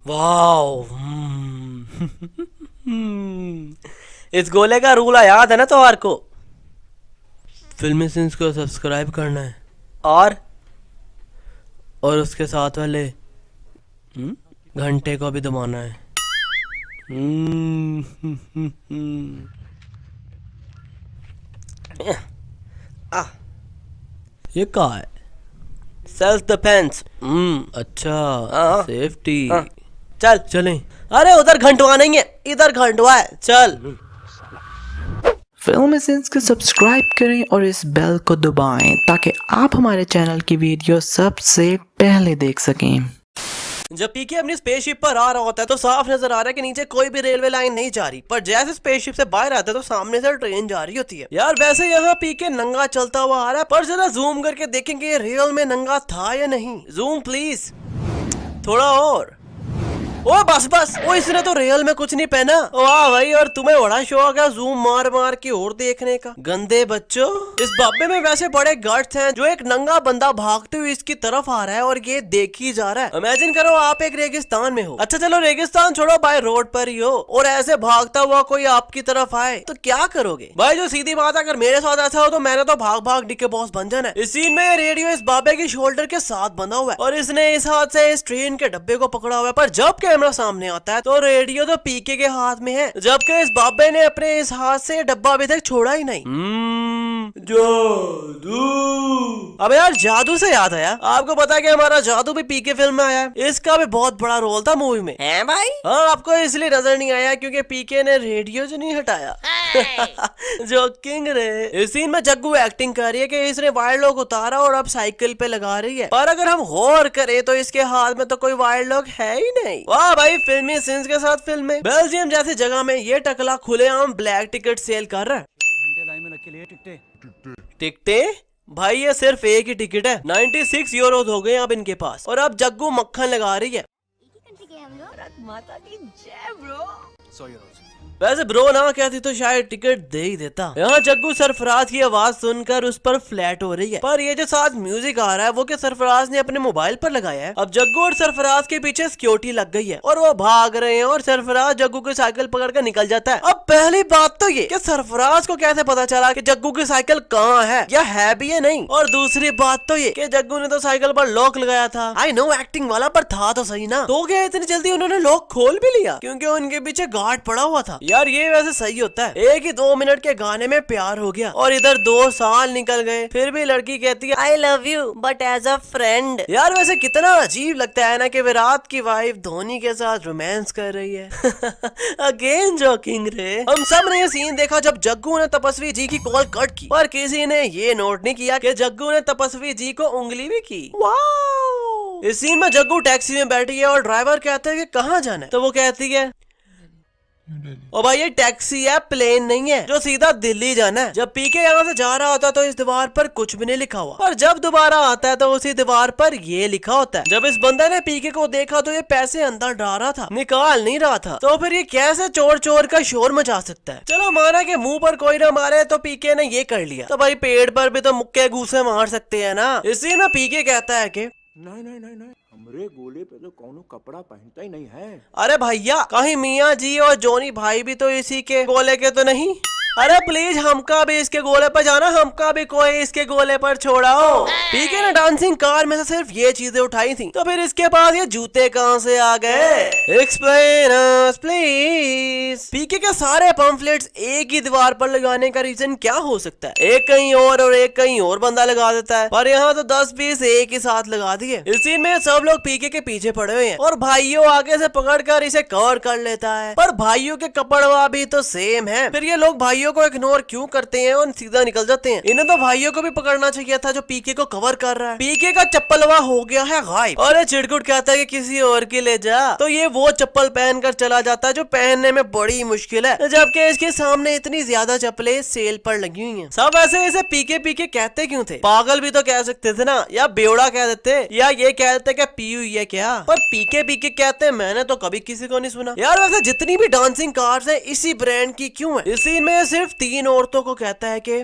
Wow. इस गोले का रूल याद है ना तुम्हारे को? फिल्मी सिंस को सब्सक्राइब करना है और उसके साथ वाले घंटे को भी दबाना है। ये क्या है? Self defence. अच्छा, सेफ्टी। चल चलें। अरे उधर घंटवा नहीं है, इधर घंटवा है, चल। फिल्मी सिंस को सब्सक्राइब करें और इस बेल को दबाएं ताकि आप हमारे चैनल की वीडियो सबसे पहले देख सकें। जब पीके अपनी स्पेसशिप पर आ रहा होता है तो साफ नजर आ रहा है कि नीचे कोई भी रेलवे लाइन नहीं जा रही, पर जैसे स्पेसशिप से बाहर आता है तो सामने से ट्रेन जा रही होती है। यार वैसे यहाँ पीके नंगा चलता हुआ आ रहा है, पर जरा जूम करके देखेंगे ये रियल में नंगा था या नहीं। जूम प्लीज, थोड़ा और। ओ बस बस, ओ इसने तो रियल में कुछ नहीं पहना। वाह भाई, और तुम्हें बड़ा शौक है जूम मार मार के और देखने का। गंदे बच्चों, इस बाबे में वैसे बड़े गट्स हैं जो एक नंगा बंदा भागते हुए इसकी तरफ आ रहा है और ये देख ही जा रहा है। इमेजिन करो आप एक रेगिस्तान में हो। अच्छा चलो रेगिस्तान छोड़ो, बाय रोड पर ही हो और ऐसे भागता हुआ कोई आपकी तरफ आए तो क्या करोगे? भाई जो सीधी बात है, अगर मेरे साथ ऐसा हो तो मैंने तो भाग भाग डिक्के बॉस बन जाना है। इस सीन में रेडियो इस बाबे की शोल्डर के साथ बंधा हुआ है और इसने इस हाथ से इस ट्रेन के डब्बे को पकड़ा हुआ है, पर जब कैमरा सामने आता है तो रेडियो तो पीके के हाथ में है, जबकि इस बाबे ने अपने इस हाथ से डब्बा अभी तक छोड़ा ही नहीं। जादू। अबे यार जादू से याद आया, आपको पता है कि हमारा जादू भी पीके फिल्म में आया है। इसका भी बहुत बड़ा रोल था मूवी में। है भाई? हाँ, आपको इसलिए नजर नहीं आया क्योंकि पीके ने रेडियो जो नहीं हटाया। जोकिंग रे। इस सीन में जग्गू एक्टिंग कर रही है कि इसने वायर लॉक उतारा और अब साइकिल पे लगा रही है, पर अगर हम गौर करें तो इसके हाथ में तो कोई वायर लॉक है ही नहीं। वाह भाई, फिल्मी सीन्स के साथ फिल्म में। बेल्जियम जैसी जगह में ये टकला खुलेआम ब्लैक टिकट सेल कर रहा है। टिकटें भाई, ये सिर्फ एक ही टिकट है। 96 यूरो हो गए अब इनके पास, और अब जग्गू मक्खन लगा रही है। माता की जय ब्रो। वैसे ब्रो ना कहती तो शायद टिकट दे ही देता। यहाँ जग्गू सरफराज की आवाज सुनकर उस पर फ्लैट हो रही है, पर ये जो साथ म्यूजिक आ रहा है वो क्या सरफराज ने अपने मोबाइल पर लगाया है। अब जग्गू और सरफराज के पीछे सिक्योरिटी लग गई है और वो भाग रहे हैं और सरफराज जग्गू की साइकिल पकड़ कर निकल जाता है। अब पहली बात तो ये कि सरफराज को कैसे पता चला कि जग्गू की साइकिल कहाँ है या है भी या नहीं, और दूसरी बात तो ये कि जग्गू ने तो साइकिल पर लॉक लगाया था। आई नो एक्टिंग वाला, पर था तो सही ना। तो क्या इतनी जल्दी उन्होंने लॉक खोल भी लिया क्योंकि उनके पीछे गार्ड पड़ा हुआ था। यार ये वैसे सही होता है, एक ही 2 मिनट के गाने में प्यार हो गया और इधर 2 साल निकल गए, फिर भी लड़की कहती है I love you but as a friend. यार वैसे कितना अजीब लगता है ना कि विराट की वाइफ धोनी के साथ रोमांस कर रही है। अगेन जोकिंग रे। हम सब ने ये सीन देखा जब जग्गू ने तपस्वी जी की कॉल कट की, पर किसी ने ये नोट नहीं किया कि जग्गू ने तपस्वी जी को उंगली भी की। वाओ। इस सीन में जग्गू टैक्सी में बैठी है और ड्राइवर कहता है कि कहाँ जाना है, तो वो कहती है ओ भाई ये टैक्सी है, प्लेन नहीं है जो सीधा दिल्ली जाना है। जब पीके यहाँ से जा रहा होता तो इस दीवार पर कुछ भी नहीं लिखा हुआ, पर जब दोबारा आता है तो उसी दीवार पर ये लिखा होता है। जब इस बंदे ने पीके को देखा तो ये पैसे अंदर डाल था, निकाल नहीं रहा था, तो फिर ये कैसे चोर चोर का शोर मचा सकता है। चलो माना कि मुंह पर कोई ना मारे तो पीके ने ये कर लिया, तो भाई पेड़ पर भी तो मुक्के घूसे मार सकते है ना। इसी में पीके कहता है कि नहीं नहीं नहीं नहीं, हमरे गोले पे तो कौनो कपड़ा पहनता ही नहीं है। अरे भैया, कहीं मियाँ जी और जोनी भाई भी तो इसी के गोले के तो नहीं? अरे प्लीज हमका भी इसके गोले पर जाना, हमका भी कोई इसके गोले पर छोड़ाओ। पीके ने डांसिंग कार में से सिर्फ ये चीजें उठाई थी, तो फिर इसके पास ये जूते कहाँ से आ गए? Explain us please. पीके के सारे पंफलेट्स एक ही दीवार पर लगाने का रीजन क्या हो सकता है? एक कहीं और एक कहीं और बंदा लगा देता है, पर यहाँ तो 10-20 एक ही साथ लगा दिए। इस सीन में सब लोग पीके के पीछे पड़े हुए हैं और भाइयों आगे से पकड़कर इसे कवर कर लेता है, पर भाइयों के कपड़वा भी तो सेम है। फिर ये लोग भाइयों को इग्नोर क्यों करते हैं और सीधा निकल जाते हैं? इन्हें तो भाइयों को भी पकड़ना चाहिए था जो पीके को कवर कर रहा है। पीके का चप्पलवा हो गया है गायब और चिड़कुट कहता है कि किसी और की ले जा, तो ये वो चप्पल पहनकर चला जाता है जो पहनने में बड़ी मुश्किल है, जबकि इसके सामने इतनी ज्यादा चप्पलें सेल पर लगी हुई हैं। सब ऐसे इसे पीके पीके कहते क्यों थे? पागल भी तो कह सकते थे ना, या बेवड़ा कह देते, या ये कह देते कि पीयू ये क्या, पर पीके पीके कहते मैंने तो कभी किसी को नहीं सुना। यार वैसे जितनी भी डांसिंग कार्स है इसी ब्रांड की क्यों है? इस सीन में सिर्फ 3 औरतों को कहता है कि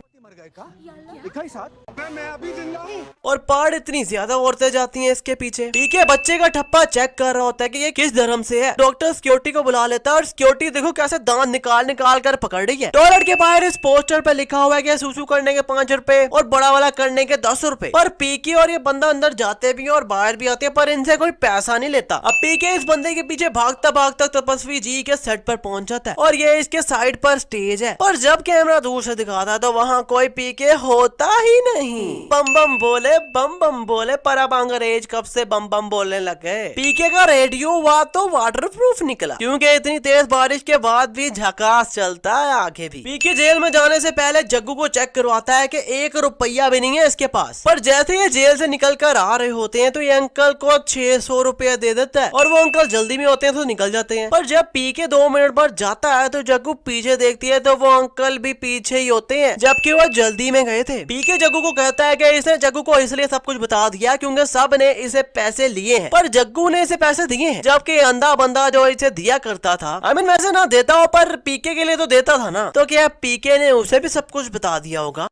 और पार्ट इतनी ज्यादा औरतें जाती हैं इसके पीछे। पीके बच्चे का ठप्पा चेक कर रहा होता है कि ये किस धर्म से है। डॉक्टर सिक्योरिटी को बुला लेता है और सिक्योरिटी देखो कैसे दांत निकाल निकाल कर पकड़ रही है। टॉयलेट के बाहर इस पोस्टर पे लिखा हुआ है कि सूसू करने के 5 रुपए और बड़ा वाला करने के 10 रुपए। पर पीके और ये बंदा अंदर जाते भी हैं और बाहर भी आते हैं, पर इनसे कोई पैसा नहीं लेता। अब पीके इस बंदे के पीछे भागता भागता तपस्वी जी के सेट पर पहुंच जाता है और ये इसके साइड पर स्टेज है। पर जब कैमरा दूर से दिखाता है तो वहाँ कोई पीके होता ही नहीं। बम बम बोले पर अब अंग्रेज कब से बम बम बोलने लगे। पीके का रेडियो हुआ तो वाटरप्रूफ निकला क्योंकि इतनी तेज बारिश के बाद भी झकास चलता है आगे भी। पीके जेल में जाने से पहले जग्गू को चेक करवाता है कि 1 रुपया भी नहीं है इसके पास। पर जैसे ये जेल से निकल कर आ रहे होते हैं तो ये अंकल को 600 रुपया दे देता है और वो अंकल जल्दी में होते हैं तो निकल जाते हैं। पर जब पीके 2 मिनट बाद जाता है तो जग्गू पीछे देखती है तो वो अंकल भी पीछे ही होते हैं जबकि वो जल्दी में गए थे। पीके जग्गू को कहता है कि इसने जग्गू को इसलिए सब कुछ बता दिया क्योंकि सब ने इसे पैसे लिए हैं, पर जग्गू ने इसे पैसे दिए हैं जबकि अंधा बंदा जो इसे दिया करता था, वैसे ना देता हो पर पीके के लिए तो देता था ना, तो क्या पीके ने उसे भी सब कुछ बता दिया होगा।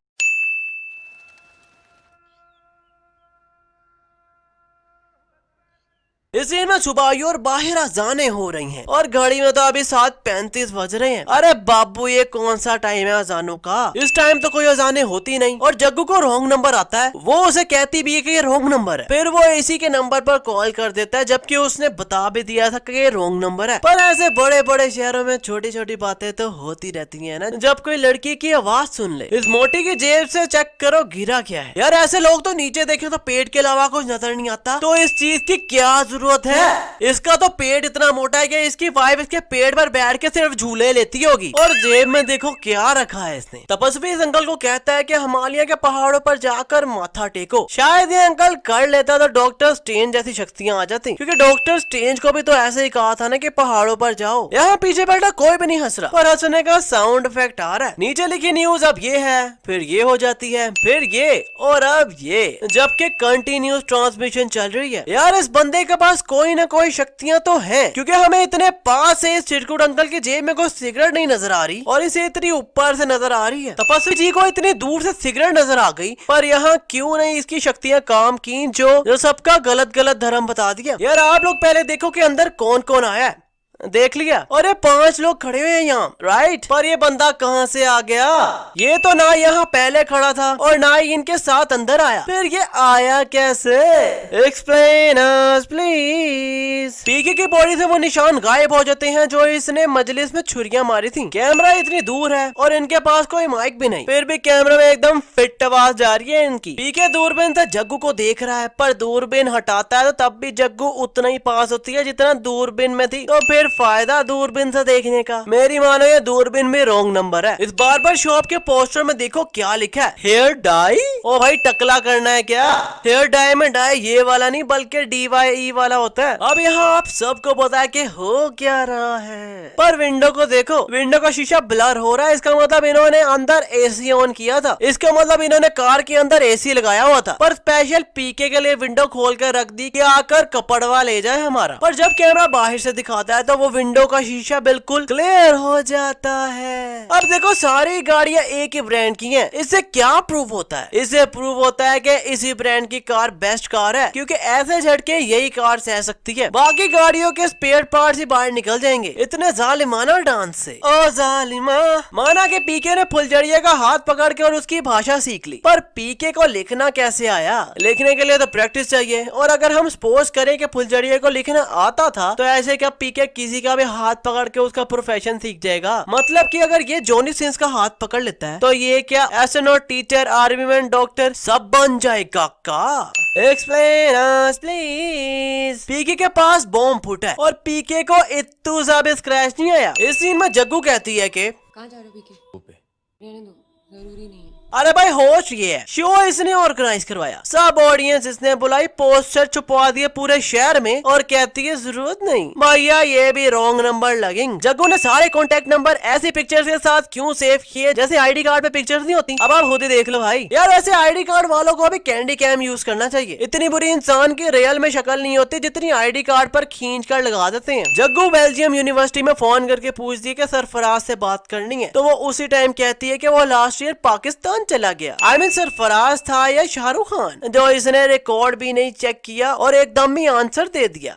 इस सीन में सुबाई और बाहिर अजाने हो रही हैं और घड़ी में तो अभी 7:35 बज रहे हैं। अरे बाबू ये कौन सा टाइम है अजानों का, इस टाइम तो कोई अजाने होती नहीं। और जग्गू को रॉन्ग नंबर आता है, वो उसे कहती भी है कि ये रॉन्ग नंबर है। फिर वो इसी के नंबर पर कॉल कर देता है जबकि उसने बता भी दिया था कि ये रॉन्ग नंबर है। पर ऐसे बड़े बड़े शहरों में छोटी छोटी बातें तो होती रहती है ना। जब कोई लड़की की आवाज सुन ले, इस मोटी की जेब से चेक करो गिरा क्या है। यार ऐसे लोग तो नीचे देखे तो पेट के अलावा कुछ नजर नहीं आता, तो इस चीज की क्या जरूरत है। इसका तो पेट इतना मोटा है कि इसकी वाइफ इसके पेट पर बैठ के सिर्फ झूले लेती होगी। और जेब में देखो क्या रखा है इसने। तपस्वी इस अंकल को कहता है कि हिमालय के पहाड़ों पर जाकर माथा टेको। शायद ये अंकल कर लेता तो डॉक्टर स्ट्रेंज जैसी शक्तियां आ जाती, क्योंकि डॉक्टर स्ट्रेंज को भी तो ऐसे ही कहा था ना कि पहाड़ों पर जाओ। यहाँ पीछे बैठा कोई भी नहीं हंस रहा, पर हंसने का साउंड इफेक्ट आ रहा है। नीचे लिखी न्यूज अब ये है, फिर ये हो जाती है, फिर ये और अब ये, जबकि कंटिन्यूस ट्रांसमिशन चल रही है। यार इस बंदे के पास कोई न कोई शक्तियां तो हैं, क्योंकि हमें इतने पास से इस चिरकुट अंकल की जेब में कोई सिगरेट नहीं नजर आ रही और इसे इतनी ऊपर से नजर आ रही है। तपस्वी जी को इतनी दूर से सिगरेट नजर आ गई, पर यहाँ क्यों नहीं इसकी शक्तियां काम की जो सबका गलत गलत धर्म बता दिया। यार आप लोग पहले देखो कि अंदर कौन कौन आया है। देख लिया, और ये 5 लोग खड़े हुए हैं यहाँ, राइट। पर ये बंदा कहाँ से आ गया? ये तो ना यहाँ पहले खड़ा था और ना ही इनके साथ अंदर आया, फिर ये आया कैसे? Explain us please. पीके की बॉडी से वो निशान गायब हो जाते हैं जो इसने मजलिस में छुरियां मारी थी। कैमरा इतनी दूर है और इनके पास कोई माइक भी नहीं, फिर भी कैमरा में एकदम फिट आवाज जा रही है इनकी। पीके दूरबीन से जग्गू को देख रहा है, पर दूरबीन हटाता है तो तब भी जग्गू उतना ही पास होती है जितना दूरबीन में थी। तो फिर फायदा दूरबीन से देखने का। मेरी मानो ये दूरबीन में रॉन्ग नंबर है। इस बार्बर शॉप के पोस्टर में देखो क्या लिखा है, हेयर डाई। ओ भाई टकला करना है क्या? हेयर डाई में डाई ये वाला नहीं बल्कि DYE वाला होता है। अब यहाँ आप सबको पता है कि हो क्या रहा है, पर विंडो को देखो, विंडो का शीशा ब्लर हो रहा है। इसका मतलब इन्होंने अंदर AC ऑन किया था, इसका मतलब इन्होंने कार के अंदर AC लगाया हुआ था, पर स्पेशल पीके के लिए विंडो खोल कर रख दी कि आकर कपड़वा ले जाए हमारा। पर जब कैमरा बाहर से दिखाता है तो वो विंडो का शीशा बिल्कुल क्लियर हो जाता है। अब देखो सारी गाड़ियां एक ही ब्रांड की हैं। इससे क्या प्रूव होता है? इससे प्रूव होता है कि इसी ब्रांड की कार बेस्ट कार है, क्योंकि ऐसे झटके यही कार सह सकती है, बाकी गाड़ियों के स्पेयर पार्ट्स ही बाहर निकल जाएंगे। इतने जालिमाना डांस से। ओ जालिमा। माना कि पीके ने फुलझड़िया का हाथ पकड़ के और उसकी भाषा सीख ली, पर पीके को लिखना कैसे आया? लिखने के लिए तो प्रैक्टिस चाहिए, और अगर हम सपोज करें कि फुलझड़िया को लिखना आता था तो ऐसे क्या पीके किसी का भी हाथ पकड़ के उसका प्रोफेशन सीख जाएगा? मतलब कि अगर ये जॉनी सिंस का हाथ पकड़ लेता है तो ये क्या astronaut, teacher, army man, doctor सब बन जाएगा का? Explain us please. पीके के पास बॉम्ब फूटा है और पीके को इत्तू सा भी स्क्रैच नहीं आया। इस सीन में जग्गू कहती है कि कहाँ जा रहे हो पीके? रहने दो, जरूरी नहीं है। अरे भाई होश ये है, शो इसने ऑर्गेनाइज करवाया, सब ऑडियंस इसने बुलाई, पोस्टर छुपवा दिए पूरे शहर में और कहती है जरूरत नहीं। भैया ये भी रॉन्ग नंबर लगेंगे। जग्गू ने सारे कॉन्टेक्ट नंबर ऐसी पिक्चर्स के साथ क्यों सेव किए जैसे ID कार्ड पे पिक्चर्स नहीं होती? अब आप खुद ही देख लो भाई। यार ऐसे ID कार्ड वालों को अभी कैंडी कैम यूज करना चाहिए। इतनी बुरी इंसान की रियल में शक्ल नहीं होती जितनी ID कार्ड पर खींच कर लगा देते हैं। जग्गू बेल्जियम यूनिवर्सिटी में फोन करके पूछती है कि सरफराज से बात करनी है, तो वो उसी टाइम कहती है कि वो लास्ट ईयर पाकिस्तान कौन चला गया? I mean सरफराज था या शाहरुख खान, जो इसने रिकॉर्ड भी नहीं चेक किया और एकदम ही आंसर दे दिया।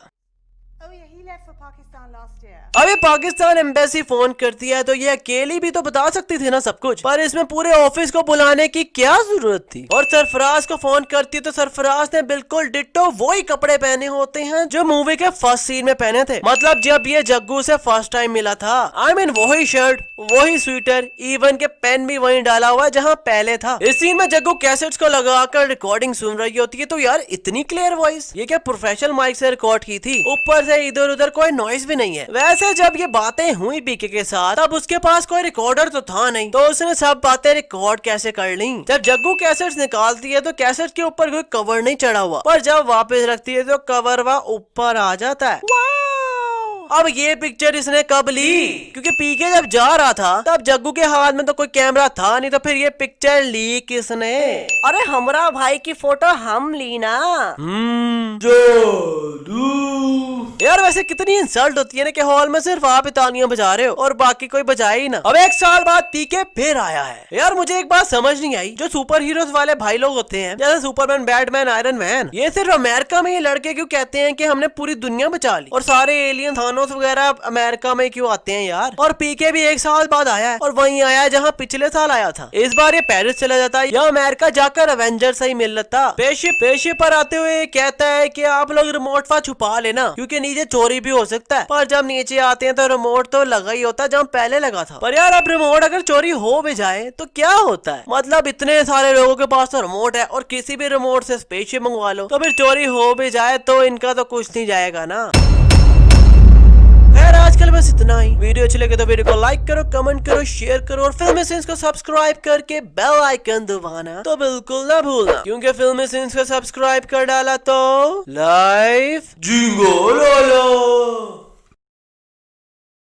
अबे पाकिस्तान एम्बेसी फोन करती है तो ये अकेली भी तो बता सकती थी ना सब कुछ, पर इसमें पूरे ऑफिस को बुलाने की क्या जरूरत थी? और सरफराज को फोन करती तो सरफराज ने बिल्कुल डिट्टो वही कपड़े पहने होते हैं जो मूवी के फर्स्ट सीन में पहने थे। मतलब जब ये जग्गू से फर्स्ट टाइम मिला था। I mean वही शर्ट, वही स्वेटर, इवन के पेन भी वही डाला हुआ जहाँ पहले था। इस सीन में जग्गू कैसेट्स को लगाकर रिकॉर्डिंग सुन रही होती है तो यार इतनी क्लियर वॉइस, ये क्या प्रोफेशनल माइक से रिकॉर्ड की थी? ऊपर से इधर उधर कोई नॉइस भी नहीं है। वैसे जब ये बातें हुई पीके के साथ तब उसके पास कोई रिकॉर्डर तो था नहीं, तो उसने सब बातें रिकॉर्ड कैसे कर ली? जब जग्गू कैसेट्स निकालती है तो कैसेट के ऊपर कोई कवर नहीं चढ़ा हुआ, पर जब वापस रखती है तो कवर वह ऊपर आ जाता है। अब ये पिक्चर इसने कब ली? क्योंकि पीके जब जा रहा था तब जग्गू के हाथ में तो कोई कैमरा था नहीं, तो फिर ये पिक्चर ली किसने? अरे हमरा भाई की फोटो हम ली ना। यार वैसे कितनी इंसल्ट होती है ना कि हॉल में सिर्फ आप ही तालियां बजा रहे हो और बाकी कोई बजाए ही ना। अब 1 साल बाद पीके फिर आया है। यार मुझे एक बात समझ नहीं आई, जो सुपर हीरोज वाले भाई लोग होते हैं जैसे सुपरमैन, बैटमैन, आयरन मैन, ये सिर्फ अमेरिका में ही लड़के क्यों कहते हैं कि हमने पूरी दुनिया बचा ली, और सारे एलियन थानोस वगैरह अमेरिका में क्यों आते हैं यार? और पीके भी 1 साल बाद आया है और वहीं आया है जहाँ पिछले साल आया था। इस बार ये पेरिस चला जाता है या अमेरिका जाकर एवेंजर से ही मिल लेता। पेशे पर आते हुए कहता है कि आप लोग रिमोट फा छुपा लेना क्योंकि नीचे चोरी भी हो सकता है। पर जब नीचे आते हैं तो रिमोट तो लगा ही होता जहाँ पहले लगा था। पर यार अब रिमोट अगर चोरी हो भी जाए तो क्या होता है? मतलब इतने सारे लोगों के पास तो रिमोट है और किसी भी रिमोट से स्पेसशिप मंगवा लो, तो फिर चोरी हो भी जाए तो इनका तो कुछ नहीं जाएगा ना। खैर आजकल बस इतना ही। वीडियो अच्छी लगे तो वीडियो को लाइक करो, कमेंट करो, शेयर करो और फिल्मी सीन्स को सब्सक्राइब करके बेल आइकन दबाना तो बिल्कुल ना भूलना, क्योंकि फिल्मी सीन्स को सब्सक्राइब कर डाला तो लाइफ जिंगो लो।